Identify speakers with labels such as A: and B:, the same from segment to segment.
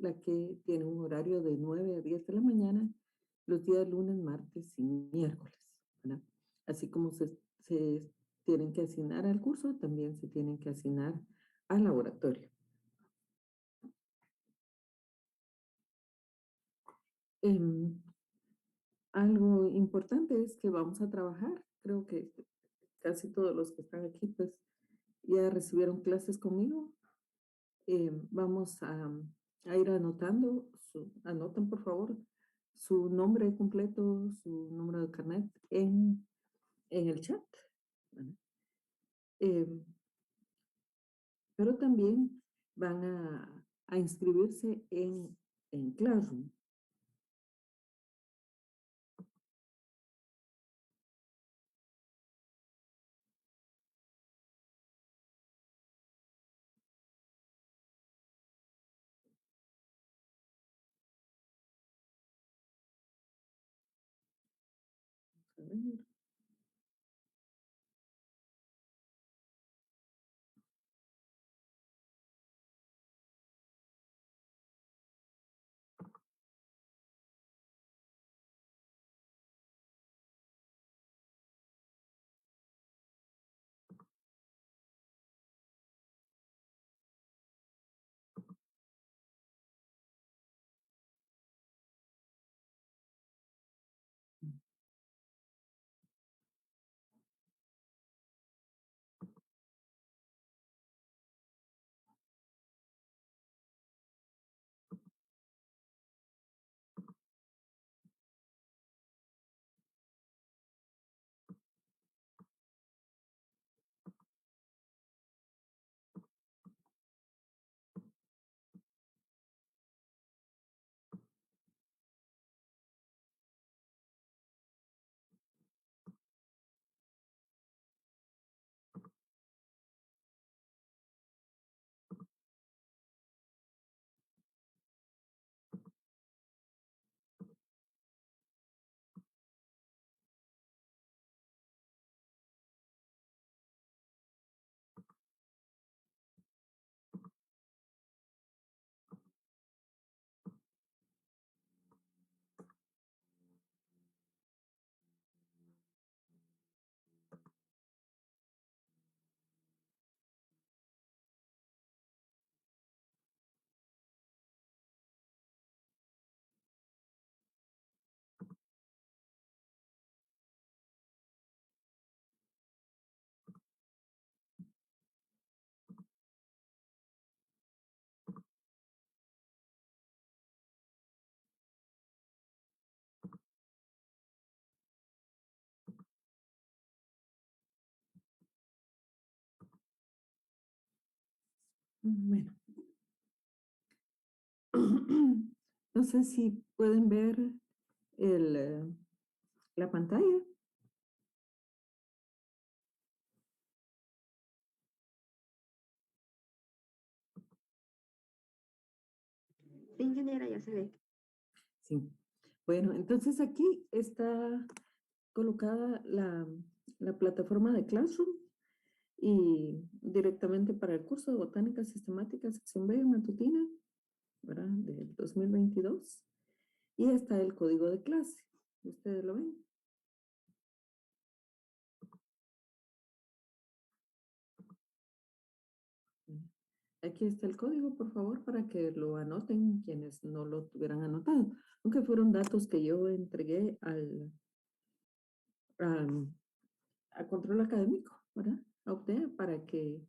A: la que tiene un horario de 9 a 10 de la mañana, los días lunes, martes y miércoles, ¿verdad? Así como se tienen que asignar al curso, también se tienen que asignar al laboratorio. Algo importante es que vamos a trabajar. Creo que casi todos los que están aquí, pues, ya recibieron clases conmigo. Vamos a ir anotando, anoten por favor su nombre completo, su número de carnet en el chat, ¿verdad? Em, pero también van a inscribirse en Classroom. Vamos a ver. Bueno, no sé si pueden ver la pantalla.
B: Sí, ingeniera, ya se ve.
A: Sí. Bueno, entonces aquí está colocada la plataforma de Classroom y directamente para el curso de Botánica Sistemática, sección B, matutina, ¿verdad? Del 2022. Y está el código de clase. ¿Ustedes lo ven? Aquí está el código, por favor, para que lo anoten quienes no lo tuvieran anotado. Aunque fueron datos que yo entregué a control académico, ¿verdad? A UTE, para que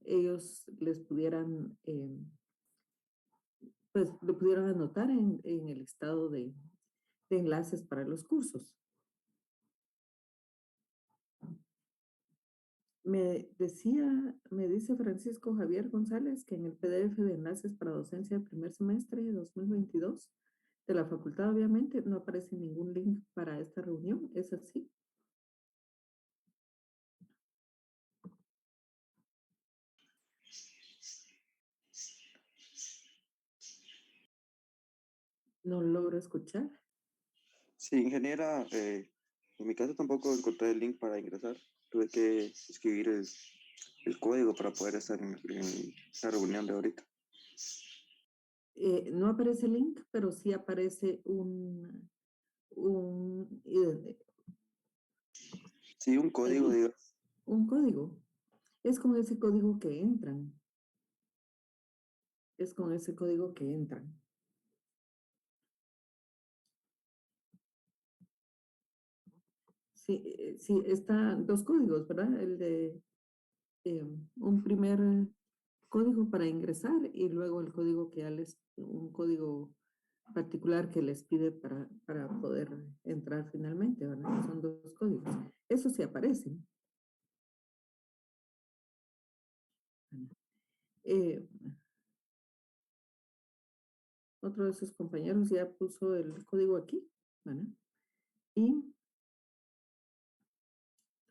A: ellos les pudieran, pues lo pudieran anotar en el listado de enlaces para los cursos. Me dice Francisco Javier González que en el PDF de enlaces para docencia del primer semestre de 2022 de la facultad, obviamente, no aparece ningún link para esta reunión. ¿Es así? No logro escuchar.
C: Sí, ingeniera, en mi caso tampoco encontré el link para ingresar. Tuve que escribir el código para poder estar en la reunión de ahorita.
A: No aparece el link, pero sí aparece un,
C: Sí, un código, digo.
A: un código. Es con ese código que entran. Es con ese código que entran. Sí, sí, están dos códigos, ¿verdad? El de un primer código para ingresar y luego el código que ya un código particular que les pide para poder entrar finalmente, ¿verdad? Son dos códigos. Eso sí aparecen. Eh, Otro de sus compañeros ya puso el código aquí, ¿verdad? Y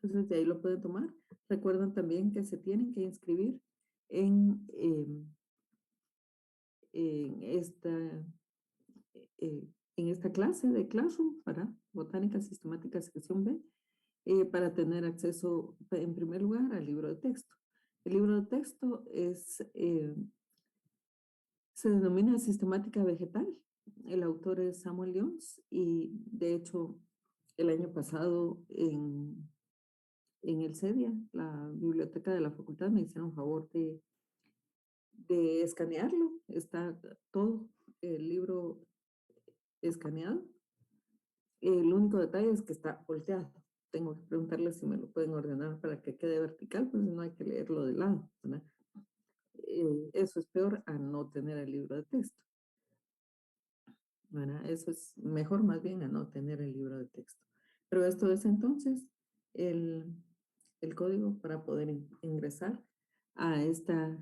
A: entonces de ahí lo pueden tomar. Recuerdan también que se tienen que inscribir en, en esta, en esta clase de Classroom para Botánica Sistemática Sección B, para tener acceso, en primer lugar, al libro de texto. El libro de texto se denomina Sistemática Vegetal. El autor es Samuel Jones y, de hecho, el año pasado en el CEDIA, la biblioteca de la facultad, me hicieron favor de escanearlo. Está todo el libro escaneado. El único detalle es que está volteado. Tengo que preguntarles si me lo pueden ordenar para que quede vertical, pues no hay que leerlo de lado, ¿verdad? Eso es peor a no tener el libro de texto, ¿verdad? Eso es mejor más bien a no tener el libro de texto. Pero esto es entonces el, el código para poder ingresar a esta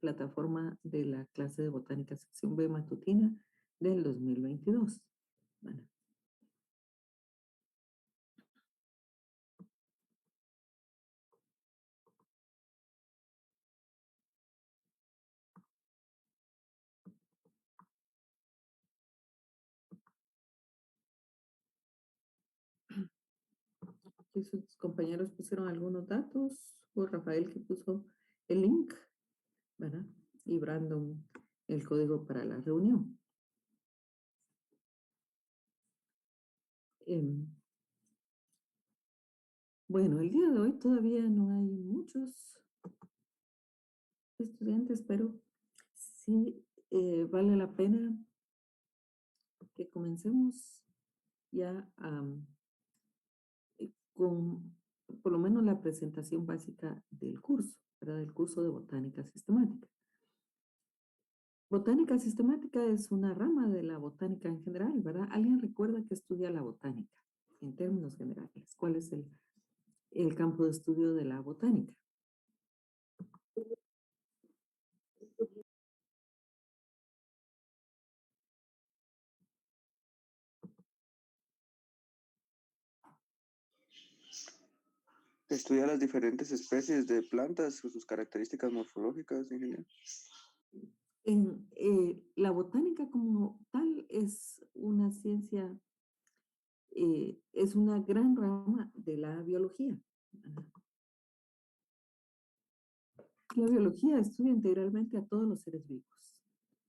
A: plataforma de la clase de botánica sección B matutina del 2022. Bueno, aquí sus compañeros pusieron algunos datos, o Rafael que puso el link, ¿verdad? Y Brandon el código para la reunión. Bueno, el día de hoy todavía no hay muchos estudiantes, pero sí vale la pena que comencemos ya con por lo menos la presentación básica del curso, ¿verdad? Del curso de botánica sistemática. Botánica sistemática es una rama de la botánica en general, ¿verdad? ¿Alguien recuerda que estudia la botánica en términos generales? ¿Cuál es el campo de estudio de la botánica?
C: Estudia las diferentes especies de plantas o sus características morfológicas en general.
A: La botánica como tal es una ciencia, es una gran rama de la biología. La biología estudia integralmente a todos los seres vivos.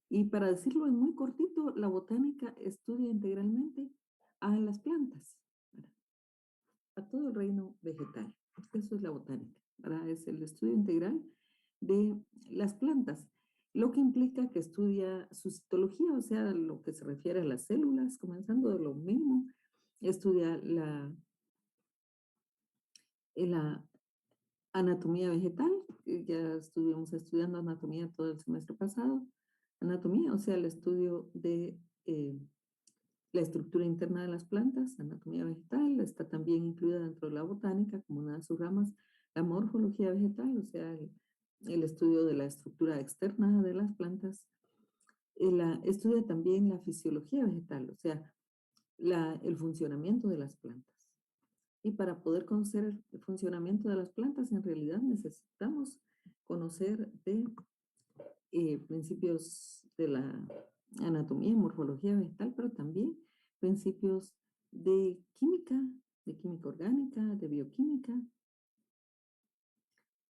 A: Y para decirlo en muy cortito, la botánica estudia integralmente a las plantas, ¿verdad? A todo el reino vegetal. Eso es la botánica, ¿verdad? Es el estudio integral de las plantas, lo que implica que estudia su citología, o sea, lo que se refiere a las células, comenzando de lo mínimo, estudia la anatomía vegetal, que ya estuvimos estudiando anatomía todo el semestre pasado, anatomía, o sea, el estudio de la estructura interna de las plantas, anatomía vegetal, está también incluida dentro de la botánica como una de sus ramas, la morfología vegetal, o sea, el estudio de la estructura externa de las plantas, estudia también la fisiología vegetal, o sea, el funcionamiento de las plantas. Y para poder conocer el funcionamiento de las plantas, en realidad necesitamos conocer de principios de la anatomía y morfología vegetal, pero también principios de química orgánica, de bioquímica,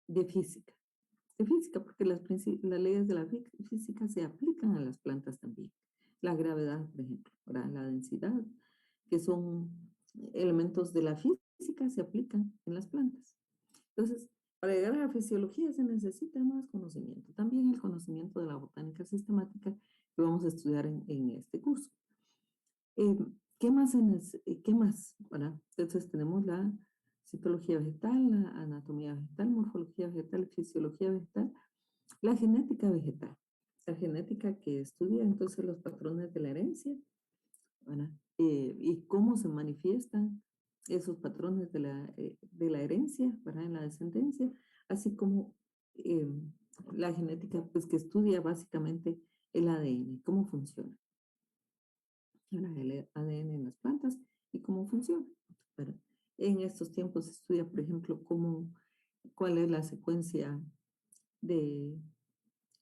A: de física. de física, porque las leyes de la física se aplican a las plantas también. La gravedad, por ejemplo, ¿verdad? La densidad, que son elementos de la física, se aplican en las plantas. Entonces, para llegar a la fisiología se necesita más conocimiento. También el conocimiento de la botánica sistemática que vamos a estudiar en este curso. ¿Qué más? ¿Qué más? ¿Verdad? Entonces tenemos la citología vegetal, la anatomía vegetal, morfología vegetal, fisiología vegetal, la genética vegetal. La genética que estudia entonces los patrones de la herencia, ¿verdad? Y cómo se manifiestan esos patrones de la herencia, ¿verdad? En la descendencia, así como la genética pues, que estudia básicamente el ADN, cómo funciona el ADN en las plantas y cómo funciona. ¿Verdad? En estos tiempos se estudia, por ejemplo, cuál es la secuencia de,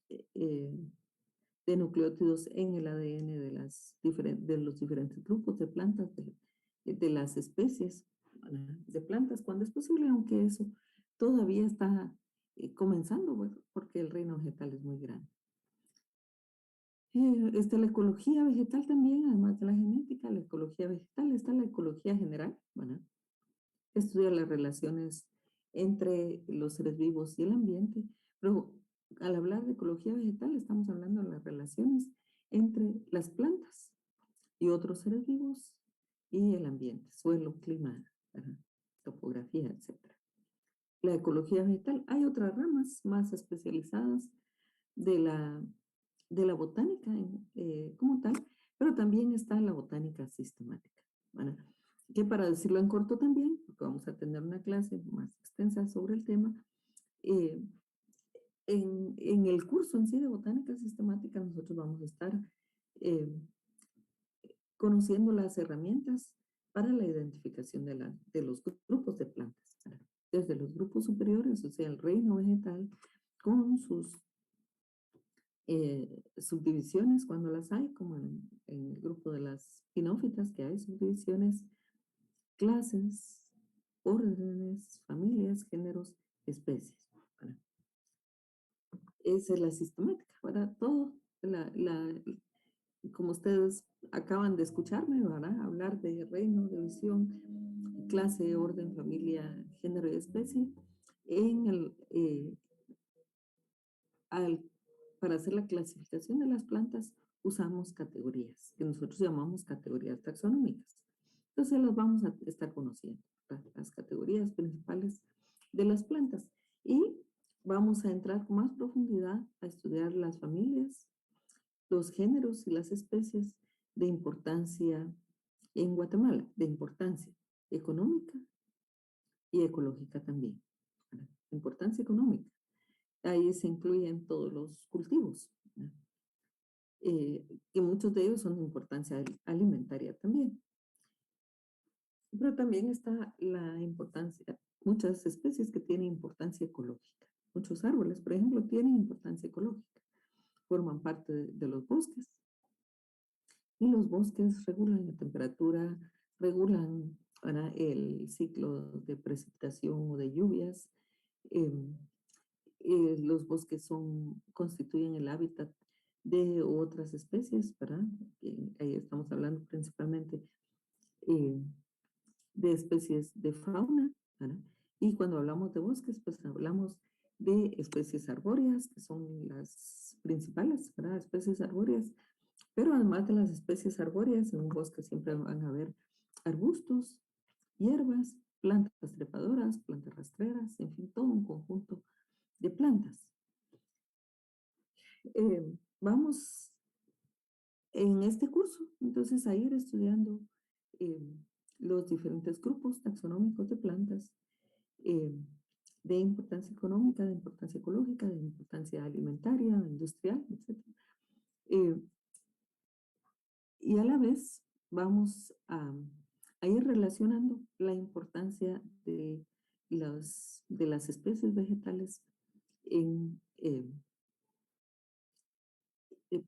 A: eh, de nucleótidos en el ADN de los diferentes grupos de plantas, de las especies de plantas, cuando es posible, aunque eso todavía está comenzando, bueno, porque el reino vegetal es muy grande. La ecología vegetal también, además de la genética, la ecología vegetal, está la ecología general, bueno, estudia las relaciones entre los seres vivos y el ambiente, pero al hablar de ecología vegetal estamos hablando de las relaciones entre las plantas y otros seres vivos y el ambiente, suelo, clima, ¿verdad? Topografía, etc. La ecología vegetal, hay otras ramas más especializadas de la botánica como tal, pero también está la botánica sistemática. Bueno, que para decirlo en corto también, porque vamos a tener una clase más extensa sobre el tema, eh, en el curso en sí de botánica sistemática nosotros vamos a estar eh, conociendo las herramientas para la identificación de los grupos de plantas, desde los grupos superiores, o sea, el reino vegetal, con sus subdivisiones cuando las hay, como en el grupo de las pinófitas, que hay subdivisiones, clases, órdenes, familias, géneros, especies. ¿Verdad? Esa es la sistemática, ¿verdad? Todo, como ustedes acaban de escucharme, ¿verdad? Hablar de reino, de visión, clase, orden, familia, género y especie, en al para hacer la clasificación de las plantas usamos categorías, que nosotros llamamos categorías taxonómicas. Entonces las vamos a estar conociendo, las categorías principales de las plantas. Y vamos a entrar con más profundidad a estudiar las familias, los géneros y las especies de importancia en Guatemala, de importancia económica y ecológica también. Importancia económica. Ahí se incluyen todos los cultivos, que muchos de ellos son de importancia alimentaria también. Pero también está la importancia, muchas especies que tienen importancia ecológica. Muchos árboles, por ejemplo, tienen importancia ecológica. Forman parte de los bosques. Y los bosques regulan la temperatura, regulan el ciclo de precipitación o de lluvias. Eh, los bosques constituyen el hábitat de otras especies, ¿verdad? Ahí estamos hablando principalmente eh, de especies de fauna, ¿verdad? Y cuando hablamos de bosques, pues hablamos de especies arbóreas, que son las principales, ¿verdad? Especies arbóreas. Pero además de las especies arbóreas, en un bosque siempre van a haber arbustos, hierbas, plantas trepadoras, plantas rastreras, en fin, todo un conjunto de plantas. Vamos en este curso, entonces, a ir estudiando los diferentes grupos taxonómicos de plantas de importancia económica, de importancia ecológica, de importancia alimentaria, industrial, etc. Y a la vez vamos a ir relacionando la importancia de las especies vegetales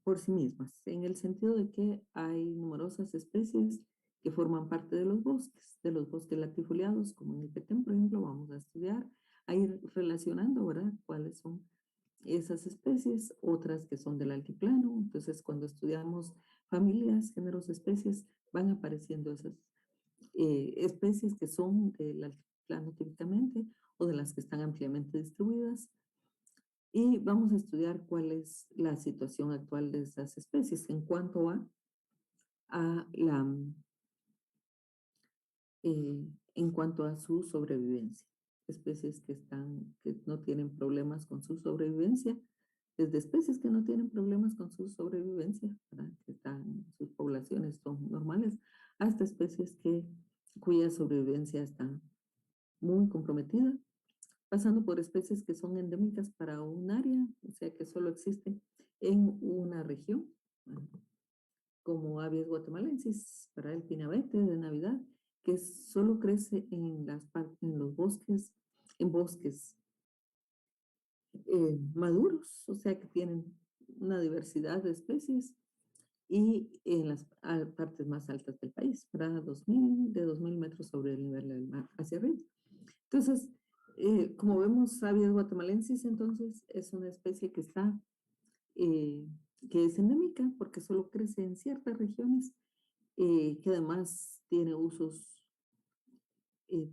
A: por sí mismas, en el sentido de que hay numerosas especies que forman parte de los bosques latifoliados, como en el Petén, por ejemplo, vamos a estudiar, a ir relacionando, ¿verdad?, cuáles son esas especies, otras que son del altiplano. Entonces, cuando estudiamos familias, géneros, especies, van apareciendo esas especies que son del altiplano típicamente o de las que están ampliamente distribuidas. Y vamos a estudiar cuál es la situación actual de esas especies en cuanto a la, en cuanto a su sobrevivencia. Especies que no tienen problemas con su sobrevivencia, desde especies que no tienen problemas con su sobrevivencia, ¿verdad? Sus poblaciones son normales, hasta especies cuya sobrevivencia está muy comprometida, pasando por especies que son endémicas para un área, o sea, que solo existen en una región, ¿verdad? Como Abies guatemalensis, para el pinabete de Navidad, que solo crece en los bosques, en bosques maduros, o sea que tienen una diversidad de especies y en las partes más altas del país, para 2000 metros sobre el nivel del mar hacia arriba. Entonces, como vemos, Abies guatemalensis, entonces, es una especie que es endémica porque solo crece en ciertas regiones, que además tiene usos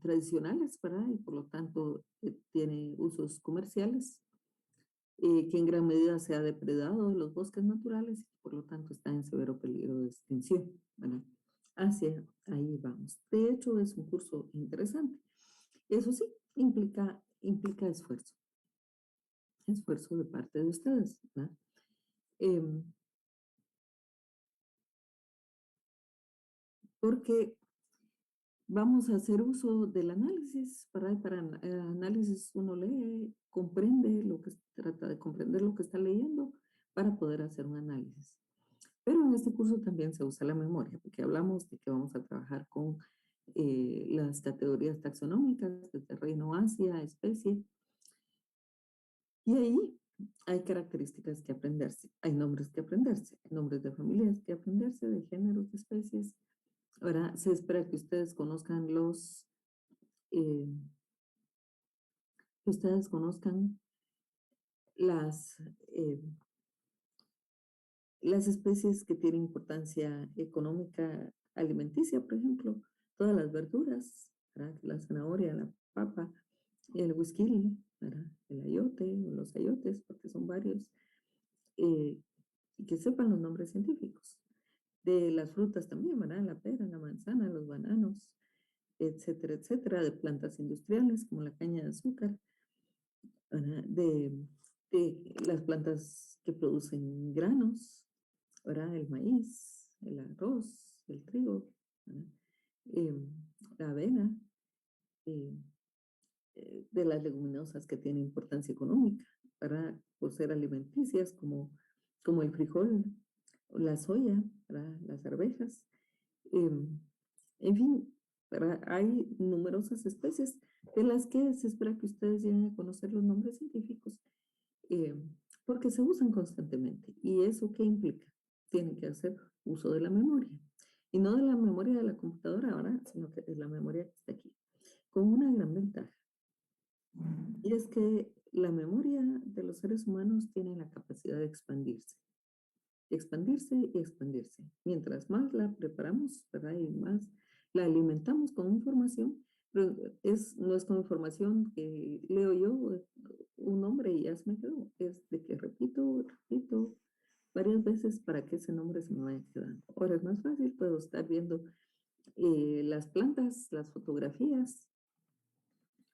A: tradicionales, ¿verdad? Y por lo tanto tiene usos comerciales, que en gran medida se ha depredado de los bosques naturales y por lo tanto está en severo peligro de extinción, ¿verdad? Hacia ahí vamos. De hecho, es un curso interesante. Eso sí, implica esfuerzo de parte de ustedes, ¿verdad? Porque vamos a hacer uso del análisis, para análisis uno lee, comprende trata de comprender lo que está leyendo para poder hacer un análisis. Pero en este curso también se usa la memoria, porque hablamos de que vamos a trabajar con las categorías taxonómicas, desde reino, Asia, especie, y ahí hay características que aprenderse, hay nombres que aprenderse, nombres de familias que aprenderse, de géneros, de especies. Ahora se espera que ustedes conozcan eh, que ustedes conozcan las, eh, las especies que tienen importancia económica alimenticia, por ejemplo, todas las verduras, ¿verdad? La zanahoria, la papa, el whisky, el ayote o los ayotes, porque son varios, y que sepan los nombres científicos. De las frutas también, ¿verdad? La pera, la manzana, los bananos, etcétera, etcétera, de plantas industriales como la caña de azúcar, ¿verdad? De las plantas que producen granos, ¿verdad? El maíz, el arroz, el trigo, ¿verdad? Eh, la avena, eh, de las leguminosas que tienen importancia económica, ¿verdad? Por ser alimenticias como el frijol, la soya, ¿verdad? Las arvejas. En fin, ¿verdad? Hay numerosas especies de las que se espera que ustedes lleguen a conocer los nombres científicos, eh, porque se usan constantemente. ¿Y eso qué implica? Tienen que hacer uso de la memoria. Y no de la memoria de la computadora ahora, sino que de la memoria que está aquí. Con una gran ventaja. Y es que la memoria de los seres humanos tiene la capacidad de expandirse y expandirse. Mientras más la preparamos, ¿verdad? Y más la alimentamos con información, pero no es con información que leo yo un nombre y ya se me quedó, es de que repito varias veces para que ese nombre se me vaya quedando. Ahora es más fácil, puedo estar viendo las plantas, las fotografías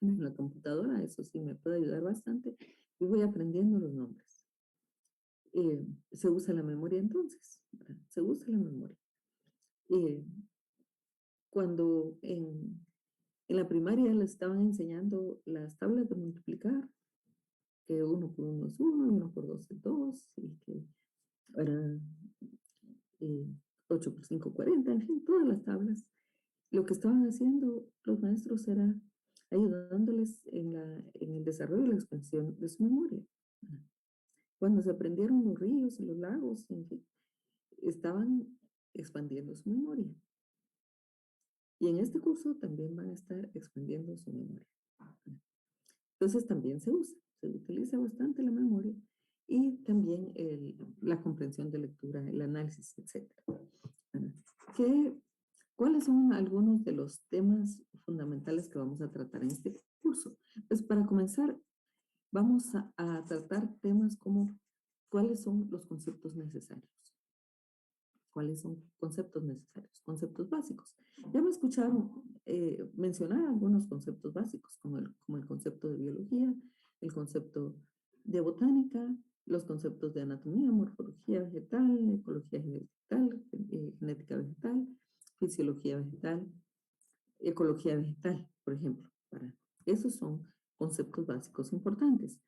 A: en la computadora, eso sí me puede ayudar bastante, y voy aprendiendo los nombres. Se usa la memoria entonces, ¿verdad? Se usa la memoria. Eh, cuando en la primaria les estaban enseñando las tablas de multiplicar, que 1 por 1 es 1, 1 por 2 es 2, y que era 8 por 5, 40, en fin, todas las tablas. Lo que estaban haciendo los maestros era ayudándoles en el desarrollo y la expansión de su memoria. Cuando se aprendieron los ríos y los lagos, en fin, estaban expandiendo su memoria. Y en este curso también van a estar expandiendo su memoria. Entonces también se se utiliza bastante la memoria y también la comprensión de lectura, el análisis, etc. ¿Cuáles son algunos de los temas fundamentales que vamos a tratar en este curso? Pues para comenzar, vamos a tratar temas como cuáles son los conceptos necesarios. ¿Cuáles son conceptos necesarios? Conceptos básicos. Ya me escucharon mencionar algunos conceptos básicos, como el concepto de biología, el concepto de botánica, los conceptos de anatomía, morfología vegetal, ecología vegetal, genética vegetal, fisiología vegetal, ecología vegetal, por ejemplo. Esos son conceptos básicos importantes.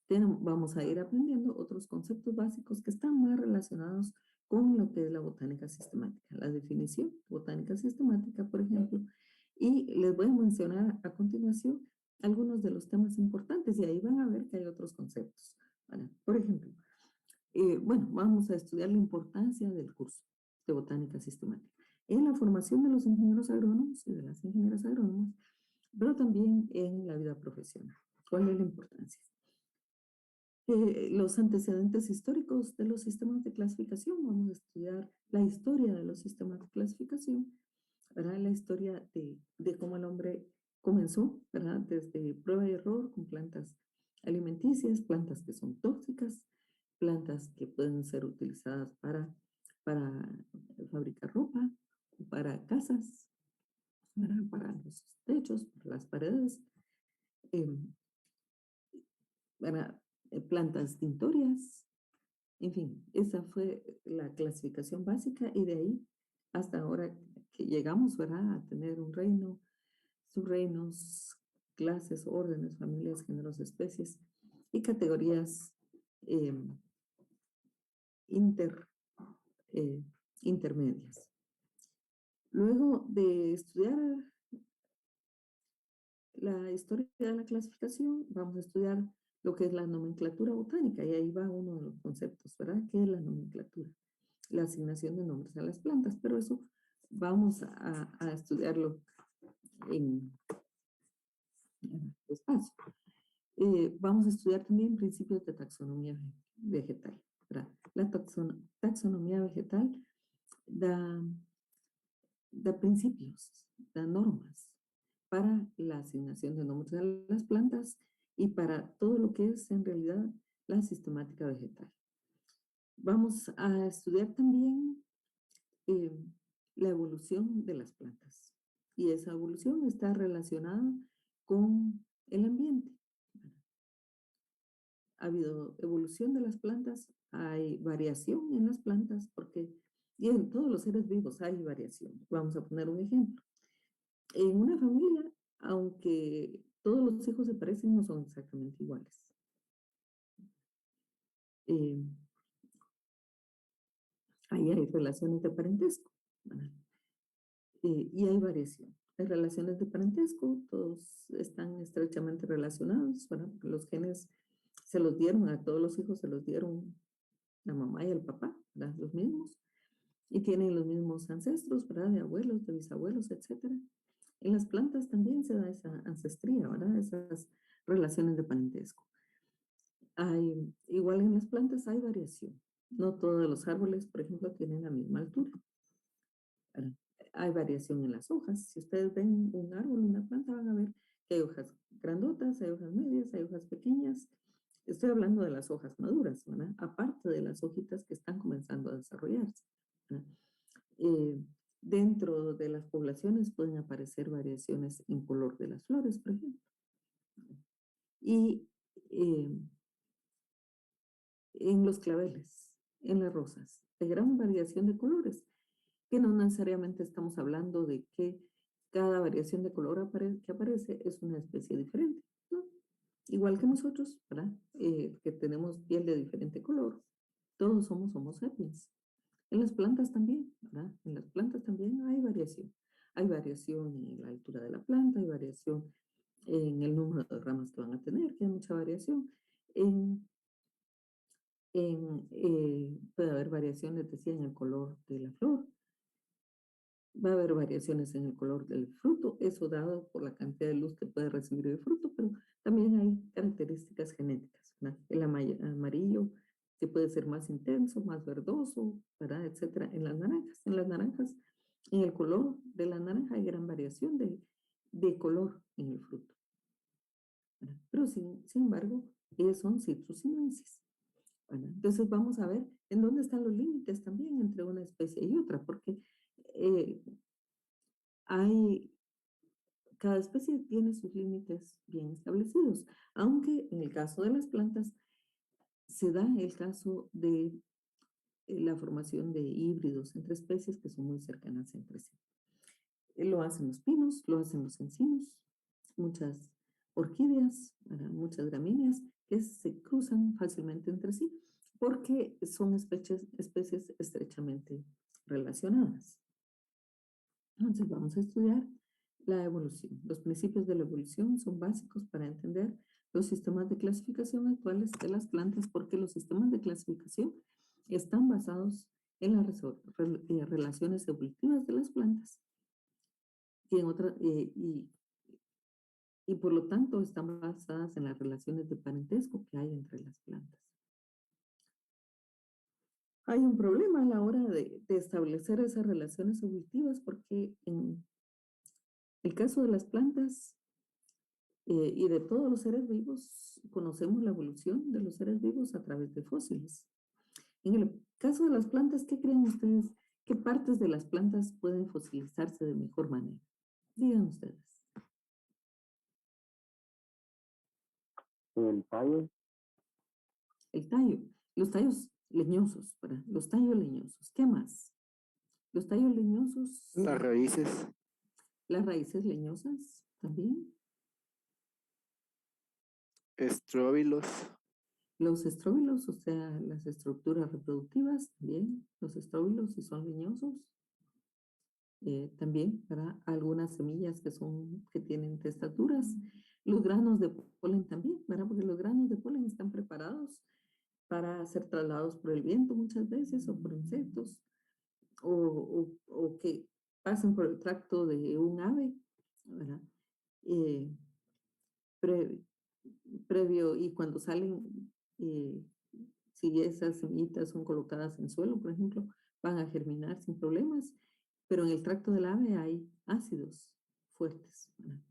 A: Vamos a ir aprendiendo otros conceptos básicos que están más relacionados con lo que es la botánica sistemática. La definición botánica sistemática, por ejemplo, y les voy a mencionar a continuación algunos de los temas importantes y ahí van a ver que hay otros conceptos. ¿Vale? Por ejemplo, bueno, vamos a estudiar la importancia del curso de botánica sistemática en la formación de los ingenieros agrónomos y de las ingenieras agrónomas, pero también en la vida profesional. ¿Cuál es la importancia? Los antecedentes históricos de los sistemas de clasificación. Vamos a estudiar la historia de los sistemas de clasificación, ¿verdad? La historia de cómo el hombre comenzó, ¿verdad? Desde prueba y error con plantas alimenticias, plantas que son tóxicas, plantas que pueden ser utilizadas para fabricar ropa, para casas, ¿verdad? Para los techos, para las paredes, para plantas tintorias. En fin, esa fue la clasificación básica y de ahí hasta ahora que llegamos, ¿verdad? A tener un reino, subreinos, clases, órdenes, familias, géneros, especies y categorías eh, inter, eh, intermedias. Luego de estudiar la historia de la clasificación, vamos a estudiar lo que es la nomenclatura botánica y ahí va uno de los conceptos, ¿verdad? ¿Qué es la nomenclatura? La asignación de nombres a las plantas, pero eso vamos a estudiarlo en despacio. Vamos a estudiar también principios de taxonomía vegetal, ¿verdad? La taxonomía vegetal da principios, da normas para la asignación de nombres a las plantas y para todo lo que es en realidad la sistemática vegetal. Vamos a estudiar también la evolución de las plantas y esa evolución está relacionada con el ambiente. Ha habido evolución de las plantas, hay variación en las plantas porque y en todos los seres vivos hay variación. Vamos a poner un ejemplo. En una familia, aunque todos los hijos se parecen, no son exactamente iguales. Ahí hay relaciones de parentesco, ¿verdad? Y hay variación. Hay relaciones de parentesco, todos están estrechamente relacionados, ¿verdad? Los genes se los dieron a todos los hijos, se los dieron la mamá y el papá, ¿verdad? Los mismos, y tienen los mismos ancestros, ¿verdad? De abuelos, de bisabuelos, etc. En las plantas también se da esa ancestría, ¿verdad? Esas relaciones de parentesco. Igual en las plantas hay variación. No todos los árboles, por ejemplo, tienen la misma altura. ¿Verdad? Hay variación en las hojas. Si ustedes ven un árbol, una planta, van a ver que hay hojas grandotas, hay hojas medias, hay hojas pequeñas. Estoy hablando de las hojas maduras, ¿verdad? Aparte de las hojitas que están comenzando a desarrollarse. Dentro de las poblaciones pueden aparecer variaciones en color de las flores, por ejemplo. Y en los claveles, en las rosas, de gran variación de colores, que no necesariamente estamos hablando de que cada variación de color que aparece es una especie diferente, ¿no? Igual que nosotros, ¿verdad? Que tenemos piel de diferente color, todos somos Homo sapiens. En las plantas también, ¿verdad? En las plantas también hay variación. Hay variación en la altura de la planta, hay variación en el número de ramas que van a tener, que hay mucha variación. Puede haber variaciones, decía, en el color de la flor. Va a haber variaciones en el color del fruto, eso dado por la cantidad de luz que puede recibir el fruto, pero también hay características genéticas, ¿verdad? El amarillo que puede ser más intenso, más verdoso, ¿verdad? Etcétera. En las naranjas, en el color de la naranja hay gran variación de color en el fruto, ¿verdad? Pero sin embargo, ellos son citrus sinensis. Bueno, entonces vamos a ver en dónde están los límites también entre una especie y otra, porque eh, hay cada especie tiene sus límites bien establecidos, aunque en el caso de las plantas se da el caso de la formación de híbridos entre especies que son muy cercanas entre sí. Lo hacen los pinos, lo hacen los encinos, muchas orquídeas, ¿verdad? Muchas gramíneas que se cruzan fácilmente entre sí porque son especies estrechamente relacionadas. Entonces vamos a estudiar la evolución. Los principios de la evolución son básicos para entender los sistemas de clasificación actuales de las plantas porque los sistemas de clasificación están basados en las relaciones evolutivas de las plantas y, y por lo tanto están basadas en las relaciones de parentesco que hay entre las plantas. Hay un problema a la hora de establecer esas relaciones evolutivas porque en el caso de las plantas y de todos los seres vivos, conocemos la evolución de los seres vivos a través de fósiles. En el caso de las plantas, ¿qué creen ustedes? ¿Qué partes de las plantas pueden fosilizarse de mejor manera? Digan ustedes.
D: El tallo.
A: El tallo, los tallos leñosos, ¿verdad? Los tallos leñosos. ¿Qué más? Los tallos leñosos.
D: Las raíces.
A: Las raíces leñosas también.
D: Estróbilos.
A: Los estróbilos, o sea, las estructuras reproductivas también. Los estróbilos, si son leñosos. También para algunas semillas que tienen testaduras, los granos de polen también, ¿verdad? Porque los granos de polen están preparados para ser trasladados por el viento muchas veces o por insectos o que pasen por el tracto de un ave, ¿verdad? Eh, pre, previo y cuando salen, si esas semillitas son colocadas en suelo, por ejemplo, van a germinar sin problemas, pero en el tracto del ave hay ácidos fuertes, ¿verdad?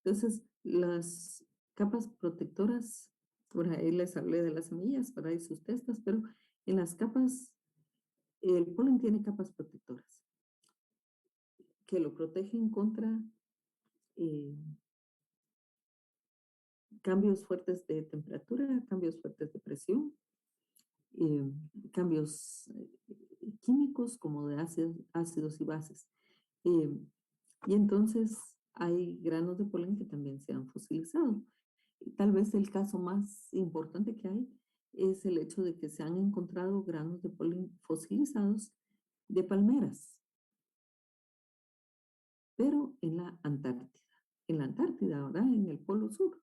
A: Entonces, las capas protectoras, por ahí les hablé de las semillas, para ahí sus testas, pero en las capas, el polen tiene capas protectoras que lo protegen contra eh, cambios fuertes de temperatura, cambios fuertes de presión, eh, cambios químicos como de ácidos y bases. Y entonces hay granos de polen que también se han fosilizado. Tal vez el caso más importante que hay es el hecho de que se han encontrado granos de polen fosilizados de palmeras, pero en la Antártida. En la Antártida, ahora en el Polo Sur.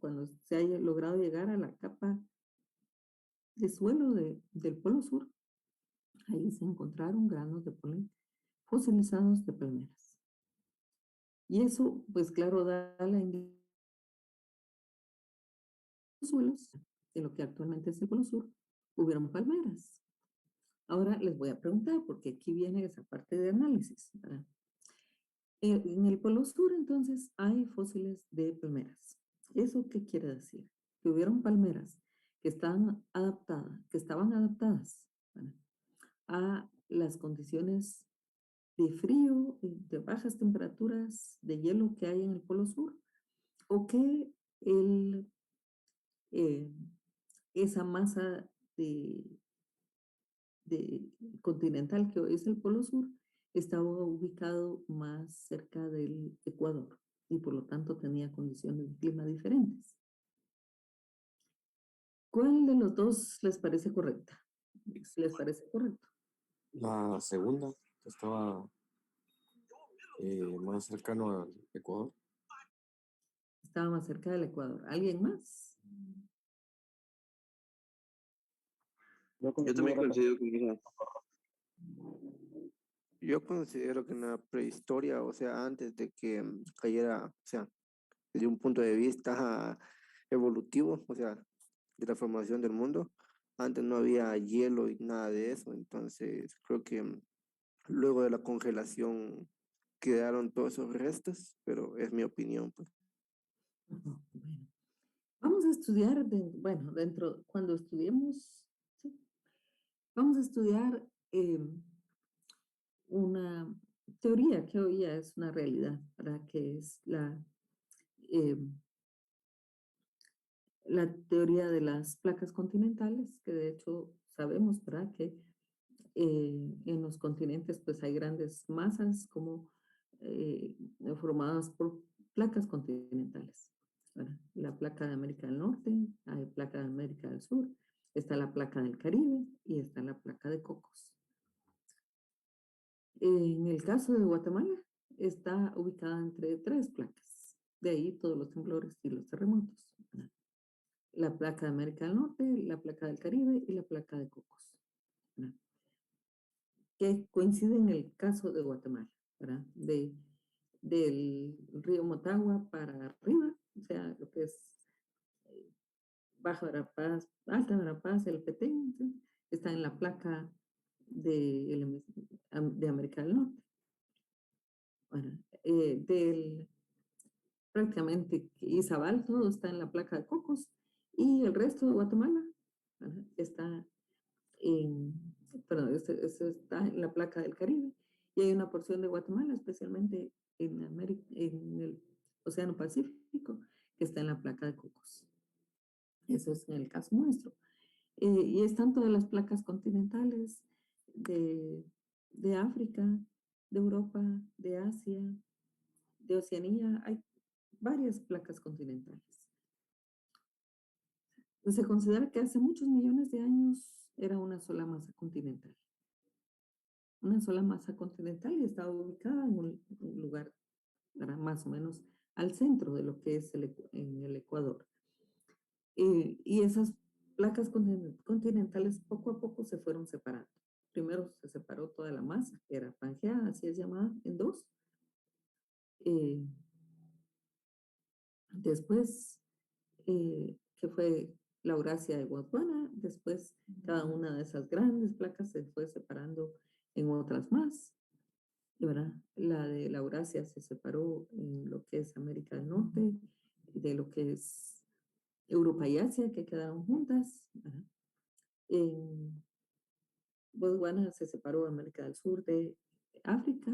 A: Cuando se haya logrado llegar a la capa de suelo del Polo Sur, ahí se encontraron granos de polen fosilizados de palmeras. Y eso, pues claro, da la indicación de los suelos, de lo que actualmente es el Polo Sur, hubieron palmeras. Ahora les voy a preguntar, porque aquí viene esa parte de análisis, ¿verdad? En el Polo Sur, entonces, hay fósiles de palmeras. ¿Eso qué quiere decir? Que hubieron palmeras que estaban adaptadas, ¿verdad?, a las condiciones de frío, de bajas temperaturas, de hielo que hay en el Polo Sur, o que el, eh, esa masa de continental que hoy es el Polo Sur estaba ubicado más cerca del Ecuador y por lo tanto tenía condiciones de clima diferentes. ¿Cuál de los dos les parece correcta? ¿Les parece correcto?
D: La segunda, que estaba más cercano al Ecuador.
A: Estaba más cerca del Ecuador. ¿Alguien más?
C: Yo también coincido con esa.
D: Yo considero que en la prehistoria, o sea, antes de que cayera, o sea, desde un punto de vista evolutivo, o sea, de la formación del mundo, antes no había hielo y nada de eso, entonces creo que luego de la congelación quedaron todos esos restos, pero es mi opinión, pues.
A: Ujú, bueno, vamos a estudiar, bueno, cuando estudiemos, sí, vamos a estudiar una teoría que hoy ya es una realidad, para que es eh, la teoría de las placas continentales, que de hecho sabemos, ¿verdad? Que en los continentes pues hay grandes masas como formadas por placas continentales, ¿verdad? La placa de América del Norte, hay placa de América del Sur, está la placa del Caribe y está la placa de Cocos. En el caso de Guatemala, está ubicada entre tres placas, de ahí todos los temblores y los terremotos, ¿verdad? La placa de América del Norte, la placa del Caribe y la placa de Cocos, ¿verdad? Que coincide en el caso de Guatemala, ¿verdad? Del río Motagua para arriba, o sea, lo que es eh, Baja Verapaz, Alta Verapaz, el Petén, ¿sí? Está en la placa de América del Norte. Bueno, prácticamente Izabal, todo está en la placa de Cocos y el resto de Guatemala, ¿verdad? Está perdón, este está en la placa del Caribe y hay una porción de Guatemala, especialmente en el Océano Pacífico, que está en la placa de Cocos. Eso es en el caso nuestro. Y están todas las placas continentales de África, de Europa, de Asia, de Oceanía. Hay varias placas continentales. Se considera que hace muchos millones de años era una sola masa continental. Una sola masa continental y estaba ubicada en un lugar, ¿verdad? Más o menos al centro de lo que es en el Ecuador. Y esas placas continentales poco a poco se fueron separando. Primero se separó toda la masa, que era Pangea, así es llamada, en dos. Eh, Después, que fue la Eurasia de Gondwana, después cada una de esas grandes placas se fue separando en otras más. ¿Verdad? La de la Eurasia se separó en lo que es América del Norte, de lo que es Europa y Asia, que quedaron juntas, ¿verdad? En Gondwana se separó América del Sur de África.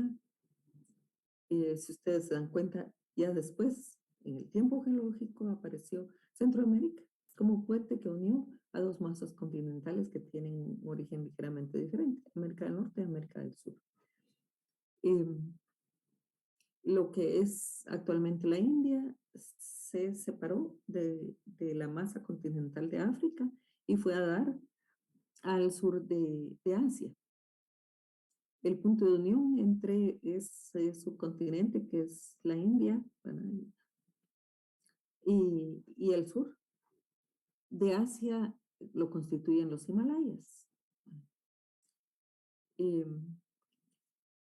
A: Si ustedes se dan cuenta, ya después, en el tiempo geológico, apareció Centroamérica como puente que unió a dos masas continentales que tienen un origen ligeramente diferente, América del Norte y América del Sur. Lo que es actualmente la India se separó de la masa continental de África y fue a dar al sur de Asia. El punto de unión entre ese subcontinente que es la India, ¿verdad? Y el sur de Asia lo constituyen los Himalayas. Eh,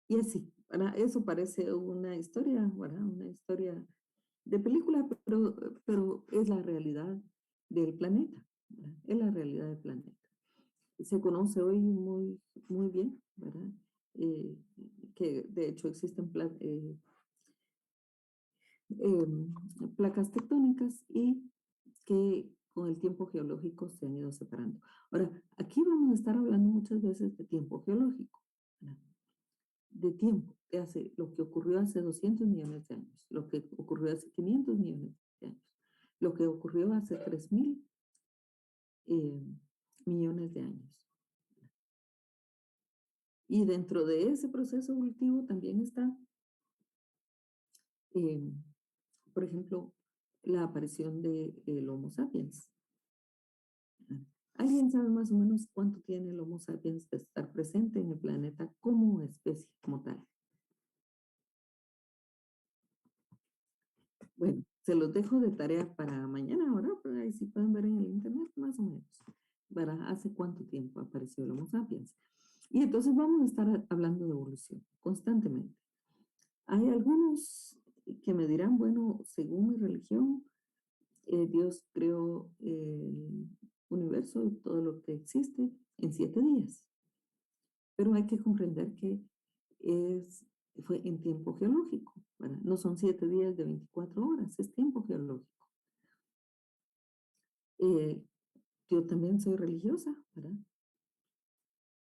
A: y así, ¿verdad? Eso parece una historia, ¿verdad? Una historia de película, pero es la realidad del planeta, ¿verdad? Es la realidad del planeta. Se conoce hoy muy, muy bien, ¿verdad? Que de hecho existen placas tectónicas y que con el tiempo geológico se han ido separando. Ahora, aquí vamos a estar hablando muchas veces de tiempo geológico, ¿verdad? De tiempo, lo que ocurrió hace 200 millones de años, lo que ocurrió hace 500 millones de años, lo que ocurrió hace 3000 millones de años. Y dentro de ese proceso evolutivo también está, eh, por ejemplo, la aparición del Homo sapiens. ¿Alguien sabe más o menos cuánto tiene el Homo sapiens de estar presente en el planeta como especie, como tal? Bueno, se los dejo de tarea para mañana ahora, pero ahí sí pueden ver en el internet más o menos. ¿Verdad? ¿Hace cuánto tiempo apareció el Homo sapiens? Y entonces vamos a estar hablando de evolución constantemente. Hay algunos que me dirán, bueno, según mi religión, Dios creó el universo y todo lo que existe en 7 días. Pero hay que comprender que fue en tiempo geológico, ¿verdad? No son 7 días de 24 horas, es tiempo geológico. Yo también soy religiosa, ¿verdad?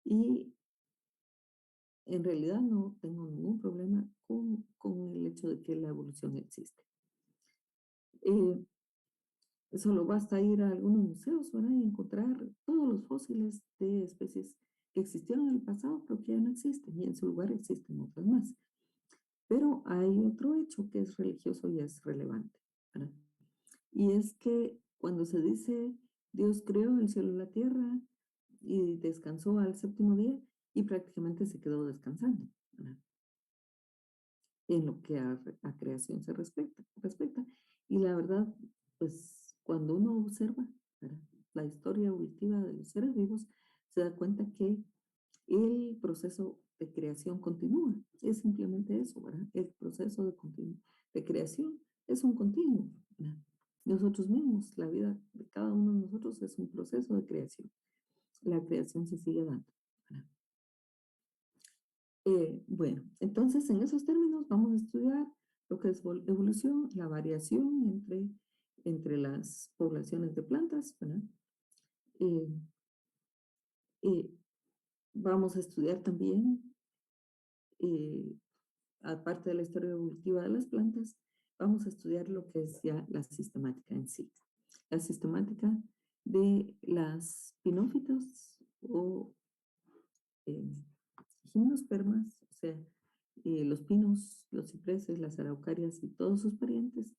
A: Y en realidad no tengo ningún problema con el hecho de que la evolución existe. Solo basta ir a algunos museos, ¿verdad? Y encontrar todos los fósiles de especies que existieron en el pasado, pero que ya no existen, y en su lugar existen otras más. Pero hay otro hecho que es religioso y es relevante, ¿verdad? Y es que cuando se dice Dios creó el cielo y la tierra y descansó al 7º día y prácticamente se quedó descansando, ¿verdad? En lo que a creación se respecta. Y la verdad, pues cuando uno observa, ¿verdad?, la historia evolutiva de los seres vivos, se da cuenta que el proceso de creación continúa. Es simplemente eso, ¿verdad? El proceso de creación es un continuo, ¿verdad? Nosotros mismos, la vida de cada uno de nosotros es un proceso de creación. La creación se sigue dando, ¿verdad? Bueno, entonces en esos términos vamos a estudiar lo que es evolución, la variación entre las poblaciones de plantas, ¿verdad? Eh, eh, Vamos a estudiar también, aparte de la historia evolutiva de las plantas, vamos a estudiar lo que es ya la sistemática en sí. La sistemática de las pinófitas o eh, gimnospermas, o sea, los pinos, los cipreses, las araucarias y todos sus parientes,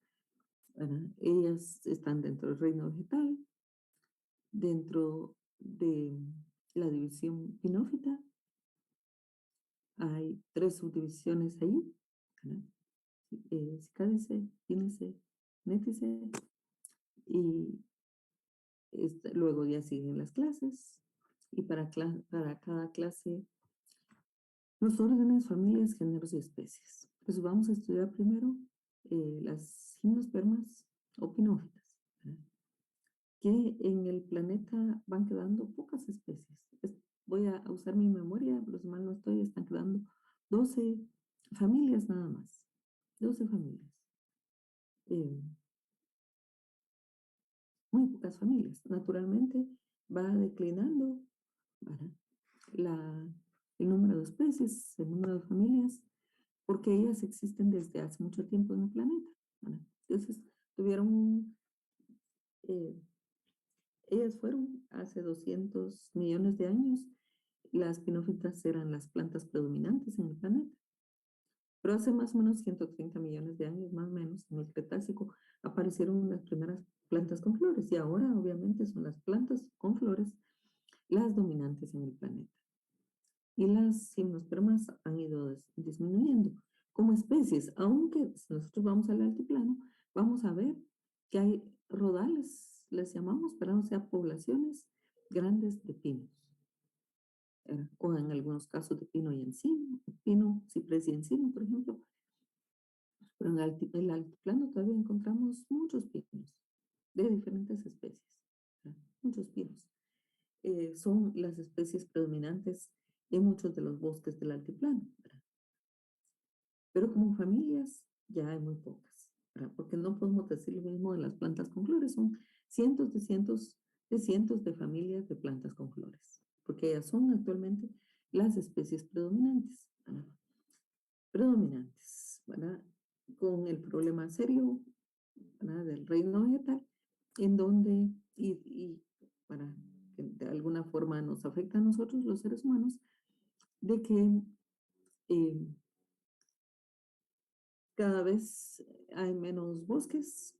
A: ¿verdad? Ellas están dentro del reino vegetal, dentro de la división pinófita. Hay 3 subdivisiones ahí, ¿verdad? Cicádice, Pínice, Nétice, y luego ya siguen las clases, y para cada clase los órdenes, familias, géneros y especies. Pues vamos a estudiar primero las gimnospermas o pinófitas, ¿verdad?, que en el planeta van quedando pocas especies. Voy a usar mi memoria, pero si mal no estoy, están quedando 12 familias nada más. 12 familias. Eh, Muy pocas familias. Naturalmente va declinando, ¿verdad?, el número de especies, el número de familias, porque ellas existen desde hace mucho tiempo en el planeta, ¿verdad? Entonces, eh, ellas fueron hace 200 millones de años, las pinófitas eran las plantas predominantes en el planeta. Pero hace más o menos 130 millones de años, más o menos, en el Cretácico, aparecieron las primeras plantas con flores, y ahora obviamente son las plantas con flores las dominantes en el planeta. Y las gimnospermas han ido disminuyendo como especies, aunque si nosotros vamos al altiplano, vamos a ver que hay rodales, les llamamos, pero o sea, poblaciones grandes de pinos, o en algunos casos de pino y encino, pino, ciprés y encino, por ejemplo. Pero en el altiplano todavía encontramos muchos pinos de diferentes especies, ¿verdad? Muchos pinos. Son las especies predominantes en muchos de los bosques del altiplano, ¿verdad? Pero como familias ya hay muy pocas, ¿verdad? Porque no podemos decir lo mismo de las plantas con flores. Son cientos de familias de plantas con flores, porque ellas son actualmente las especies predominantes, ¿verdad? Predominantes, ¿verdad? Con el problema serio, ¿verdad?, del reino vegetal, en donde, para que de alguna forma nos afecta a nosotros los seres humanos, de que eh, cada vez hay menos bosques,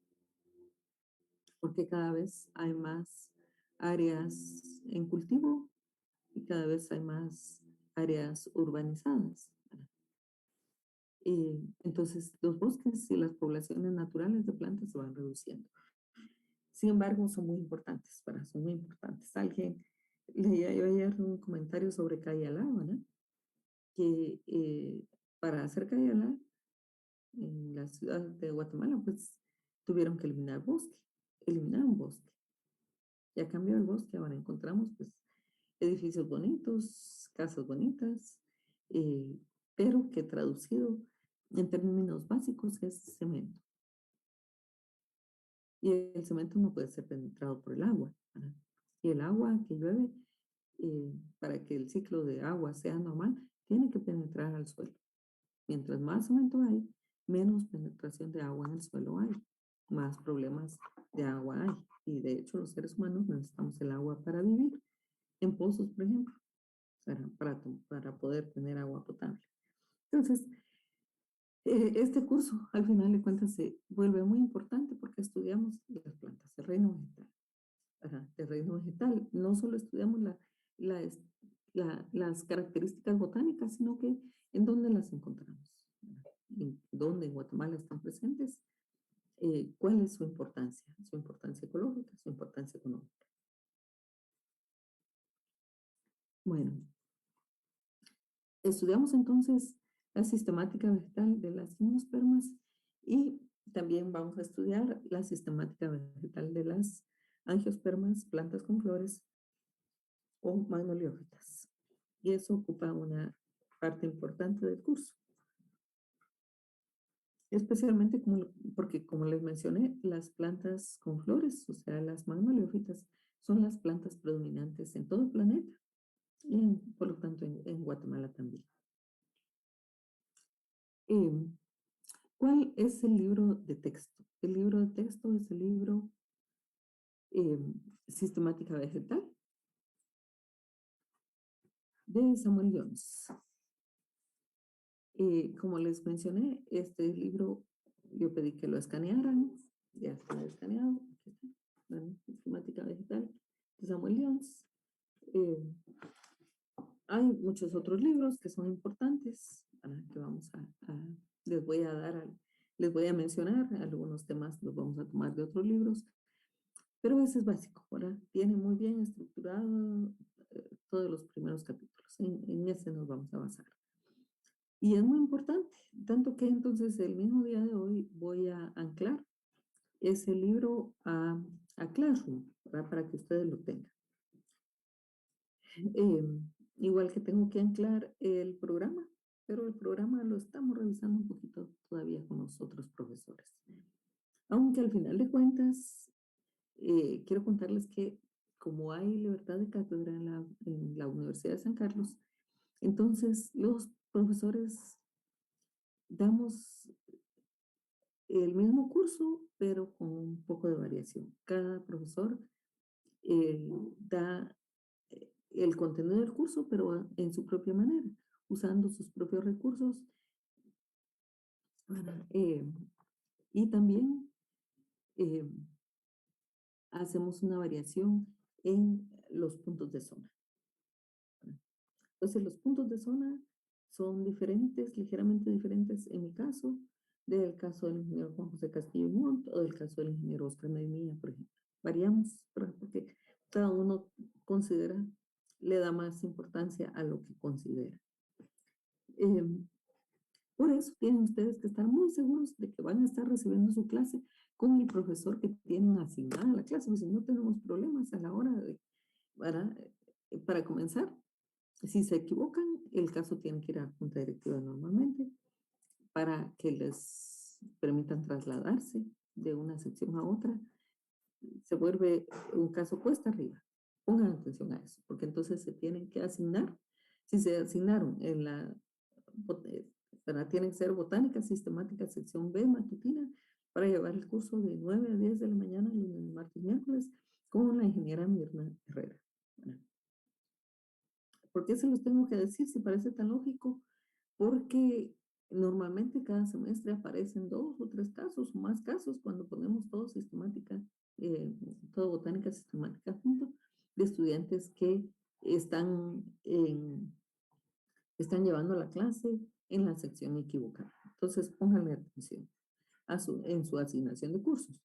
A: porque cada vez hay más áreas en cultivo y cada vez hay más áreas urbanizadas, ¿verdad? Entonces los bosques y las poblaciones naturales de plantas se van reduciendo. Sin embargo, son muy importantes, ¿verdad? Son muy importantes. Leía yo ayer un comentario sobre Cayalá, ¿verdad? Que para hacer Cayalá en la ciudad de Guatemala, pues tuvieron que eliminar un bosque. Ya cambió el bosque, ahora encontramos pues edificios bonitos, casas bonitas, eh, pero que traducido en términos básicos es cemento. Y el cemento no puede ser penetrado por el agua, ¿verdad? Y el agua que llueve, para que el ciclo de agua sea normal, tiene que penetrar al suelo. Mientras más cemento hay, menos penetración de agua en el suelo hay, más problemas de agua hay. Y de hecho los seres humanos necesitamos el agua para vivir, en pozos, por ejemplo, para poder tener agua potable. Entonces, este curso, al final de cuentas, se vuelve muy importante porque estudiamos las plantas, el reino vegetal. El reino vegetal. No solo estudiamos las características botánicas, sino que en dónde las encontramos, en dónde en Guatemala están presentes, cuál es su importancia ecológica, su importancia económica. Bueno, estudiamos entonces la sistemática vegetal de las gimnospermas y también vamos a estudiar la sistemática vegetal de las angiospermas, plantas con flores o magnoliófitas. Y eso ocupa una parte importante del curso. Especialmente porque, como les mencioné, las plantas con flores, o sea, las magnoliófitas, son las plantas predominantes en todo el planeta y, por lo tanto, en Guatemala también. ¿Cuál es el libro de texto? El libro de texto es el libro Sistemática Vegetal de Samuel Jones. Como les mencioné, este libro yo pedí que lo escanearan, ya está escaneado, aquí está, la sistemática vegetal de Samuel Jones. Hay muchos otros libros que son importantes, que vamos les voy a mencionar, algunos temas los vamos a tomar de otros libros, pero ese es básico, ¿verdad? Tiene muy bien estructurado todos los primeros capítulos, en ese nos vamos a basar. Y es muy importante, tanto que entonces el mismo día de hoy voy a anclar ese libro a Classroom, ¿verdad? Para que ustedes lo tengan. Igual que tengo que anclar el programa, pero el programa lo estamos revisando un poquito todavía con los otros profesores. Aunque al final de cuentas, quiero contarles que como hay libertad de cátedra en la Universidad de San Carlos, entonces los profesores damos el mismo curso, pero con un poco de variación. Cada profesor da el contenido del curso, pero en su propia manera, usando sus propios recursos. Y también hacemos una variación en los puntos de zona. Entonces, los puntos de zona son diferentes, ligeramente diferentes en mi caso, del caso del ingeniero Juan José Castillo Montt o del caso del ingeniero Oscar Medinilla, por ejemplo. Variamos, porque cada uno considera, le da más importancia a lo que considera. Por eso tienen ustedes que estar muy seguros de que van a estar recibiendo su clase con el profesor que tienen asignada la clase, pues si no tenemos problemas a la hora de, para comenzar. Si se equivocan, el caso tiene que ir a junta directiva normalmente para que les permitan trasladarse de una sección a otra. Se vuelve un caso cuesta arriba. Pongan atención a eso, porque entonces se tienen que asignar. Si se asignaron en tienen que ser botánica sistemática, sección B, matutina, para llevar el curso de 9 a 10 de la mañana, lunes, martes, miércoles, con la ingeniera Mirna Herrera. ¿Por qué se los tengo que decir si parece tan lógico? Porque normalmente cada semestre aparecen 2 o 3 casos o más casos cuando ponemos todo sistemática, todo botánica sistemática junto, de estudiantes que están, están llevando la clase en la sección equivocada. Entonces, pónganle atención en su asignación de cursos.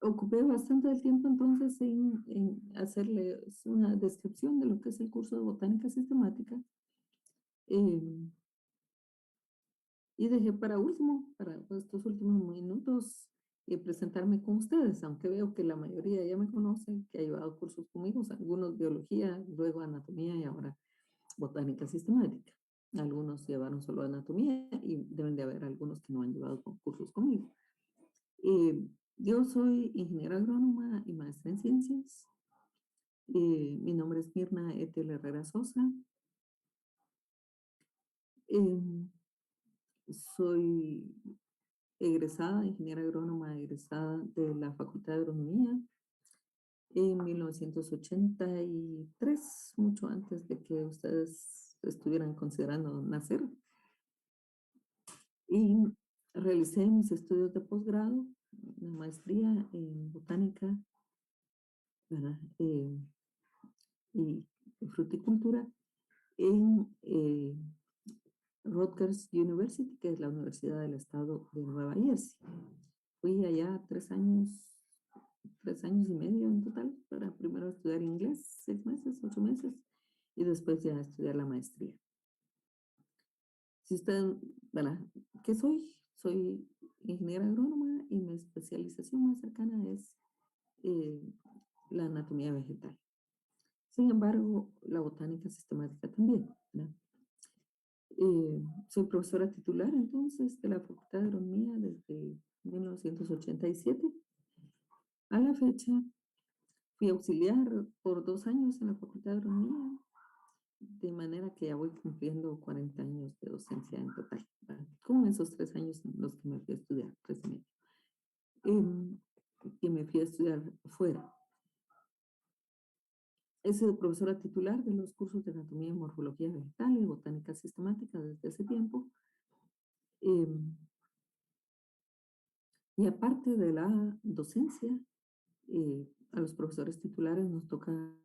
A: ocupé bastante del tiempo entonces en hacerles una descripción de lo que es el curso de botánica sistemática. Y dejé para último, para estos últimos minutos, presentarme con ustedes, aunque veo que la mayoría ya me conocen, que ha llevado cursos conmigo, algunos biología, luego anatomía y ahora botánica sistemática. Algunos llevaron solo anatomía y deben de haber algunos que no han llevado cursos conmigo. Yo soy ingeniera agrónoma y maestra en ciencias. Mi nombre es Mirna Etel Herrera Sosa. Soy egresada, ingeniera agrónoma egresada de la Facultad de Agronomía en 1983, mucho antes de que ustedes estuvieran considerando nacer. Y realicé mis estudios de posgrado, una maestría en botánica, ¿verdad? Y fruticultura en Rutgers University, que es la Universidad del Estado de Nueva Jersey. Fui allá 3 años y medio en total, para primero estudiar inglés, 6 meses, 8 meses, y después ya estudiar la maestría. Si usted, ¿verdad? ¿Qué soy? Soy ingeniera agrónoma y mi especialización más cercana es la anatomía vegetal. Sin embargo, la botánica sistemática también, ¿verdad? Soy profesora titular entonces de la Facultad de Agronomía desde 1987. A la fecha, fui auxiliar por 2 años en la Facultad de Agronomía, de manera que ya voy cumpliendo 40 años de docencia en total, ¿verdad? Con esos 3 años en los que me fui a estudiar, 3 y medio, que me fui a estudiar fuera. He sido profesora titular de los cursos de anatomía y morfología vegetal y botánica sistemática desde ese tiempo. Y aparte de la docencia, a los profesores titulares nos toca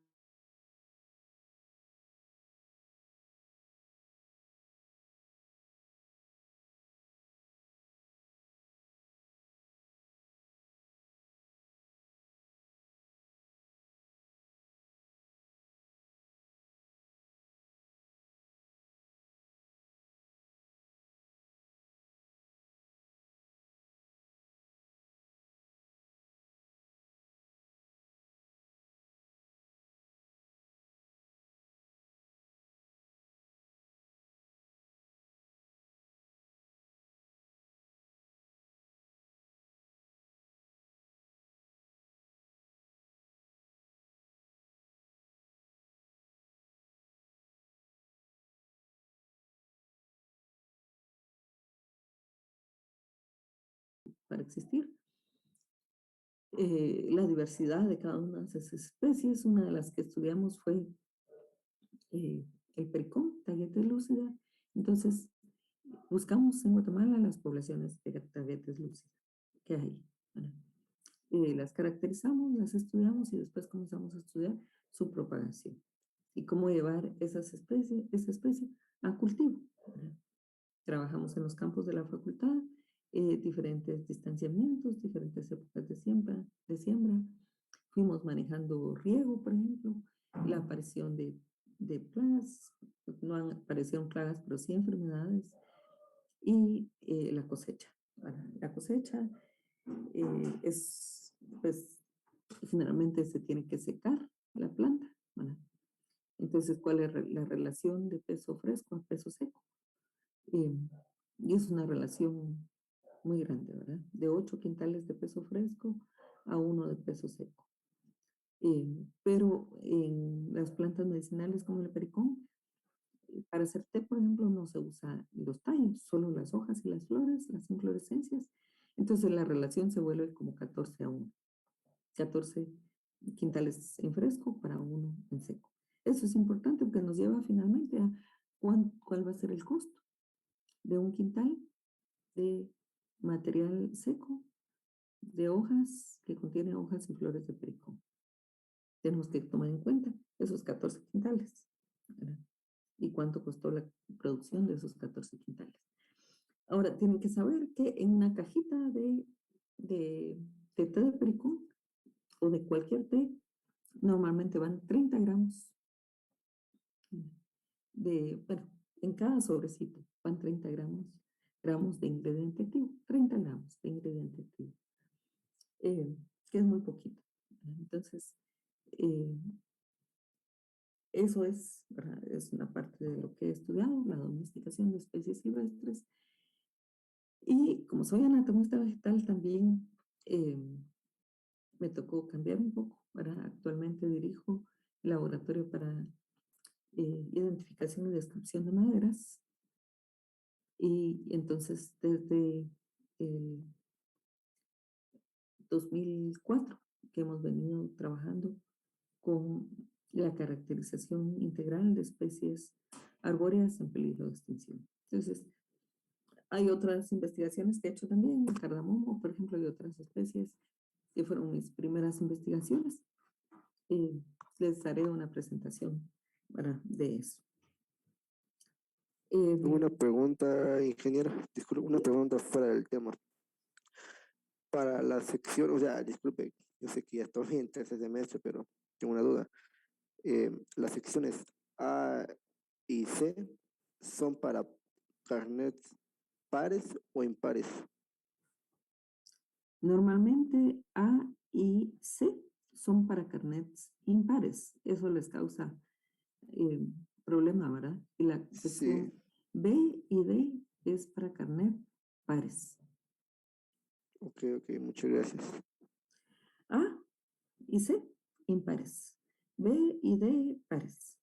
A: para existir. La diversidad de cada una de esas especies, una de las que estudiamos fue el pericón, taguetes lúcida. Entonces, buscamos en Guatemala las poblaciones de taguetes lúcida que hay, ¿verdad? Las caracterizamos, las estudiamos y después comenzamos a estudiar su propagación y cómo llevar esa especie a cultivo, ¿verdad? Trabajamos en los campos de la facultad, diferentes distanciamientos, diferentes épocas de siembra. Fuimos manejando riego, por ejemplo, la aparición de plagas, no aparecieron plagas, pero sí enfermedades, y la cosecha. La cosecha es, pues, generalmente se tiene que secar la planta, ¿verdad? Entonces, ¿cuál es la relación de peso fresco a peso seco? Y es una relación muy grande, ¿verdad? De 8 quintales de peso fresco a 1 de peso seco. Pero en las plantas medicinales como el pericón, para hacer té, por ejemplo, no se usa los tallos, solo las hojas y las flores, las inflorescencias. Entonces la relación se vuelve como 14 a 1. 14 quintales en fresco para 1 en seco. Eso es importante porque nos lleva finalmente a cuál va a ser el costo de 1 quintal de material seco, de hojas que contiene hojas y flores de pericón. Tenemos que tomar en cuenta esos 14 quintales, ¿verdad? Y cuánto costó la producción de esos 14 quintales. Ahora, tienen que saber que en una cajita de té de pericón o de cualquier té, normalmente van 30 gramos bueno, en cada sobrecito van 30 gramos de ingrediente activo, 30 gramos de ingrediente activo, que es muy poquito. Entonces, eh, eso es, ¿verdad? Es una parte de lo que he estudiado, la domesticación de especies silvestres. Y como soy anatomista vegetal, también me tocó cambiar un poco, ¿verdad? Actualmente dirijo el laboratorio para identificación y descripción de maderas. Y entonces desde el 2004 que hemos venido trabajando con la caracterización integral de especies arbóreas en peligro de extinción. Entonces, hay otras investigaciones que he hecho también, el cardamomo, por ejemplo, y otras especies que fueron mis primeras investigaciones. Les haré una presentación de eso.
D: Una pregunta, ingeniera, disculpe, una pregunta fuera del tema. Para la sección, o sea, disculpe, yo sé que ya estoy en tercer semestre, pero tengo una duda. Las secciones A y C son para carnets pares o impares.
A: Normalmente A y C son para carnets impares. Eso les causa problema, ¿verdad? Y la sección
D: Sí,
A: B y D es para carnet pares.
D: ok, muchas gracias.
A: A y C, impares. B y D, pares.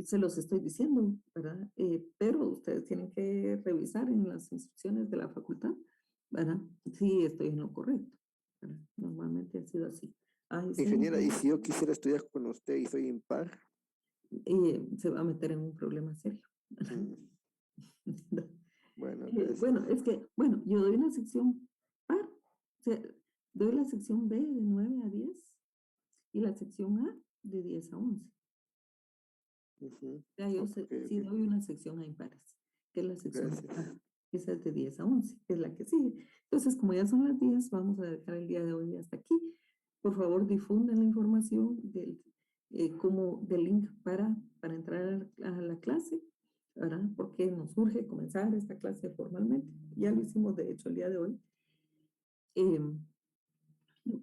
A: Se los estoy diciendo, ¿verdad? Pero ustedes tienen que revisar en las instrucciones de la facultad, ¿verdad? Sí, estoy en lo correcto, ¿verdad? Normalmente ha sido así. A y C,
D: Ingeniera, ¿y si yo quisiera estudiar con usted y soy impar?
A: se va a meter en un problema serio.
D: Mm, bueno, gracias.
A: Bueno, es que, bueno, yo doy una sección par, o sea, doy la sección B de 9 a 10 y la sección A de 10 a 11.
D: Ujú,
A: Ya yo
D: ok,
A: sí doy una sección a impares, que es la sección
D: gracias.
A: A. Esa es de 10 a 11, que es la que sigue. Entonces, como ya son las 10, vamos a dejar el día de hoy hasta aquí. Por favor, difundan la información del link para entrar a la clase, ¿verdad? Porque nos urge comenzar esta clase formalmente. Ya lo hicimos, de hecho, el día de hoy.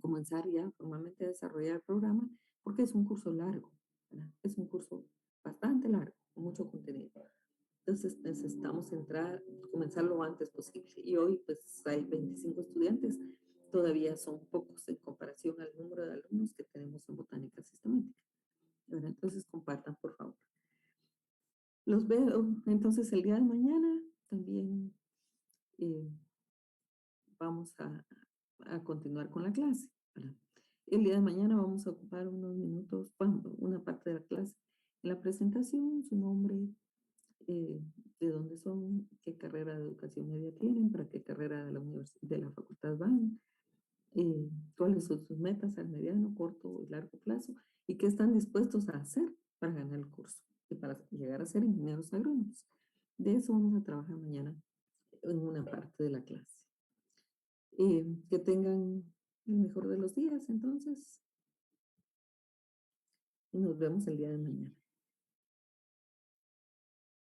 A: Comenzar ya formalmente a desarrollar el programa, porque es un curso largo, ¿verdad? Es un curso bastante largo, con mucho contenido. Entonces necesitamos comenzar lo antes posible. Y hoy pues hay 25 estudiantes, todavía son pocos en comparación al número de alumnos que tenemos en botánica sistemática. ¿Verdad? Entonces compartan, por favor. Los veo entonces el día de mañana. También vamos a continuar con la clase, ¿verdad? El día de mañana vamos a ocupar unos minutos, bueno, una parte de la clase, en la presentación, su nombre, de dónde son, qué carrera de educación media tienen, para qué carrera de la facultad van, cuáles son sus metas al mediano, corto y largo plazo, y qué están dispuestos a hacer para ganar el curso y para llegar a ser ingenieros agrónomos. De eso vamos a trabajar mañana en una parte de la clase. Que tengan el mejor de los días, entonces, y nos vemos el día de mañana.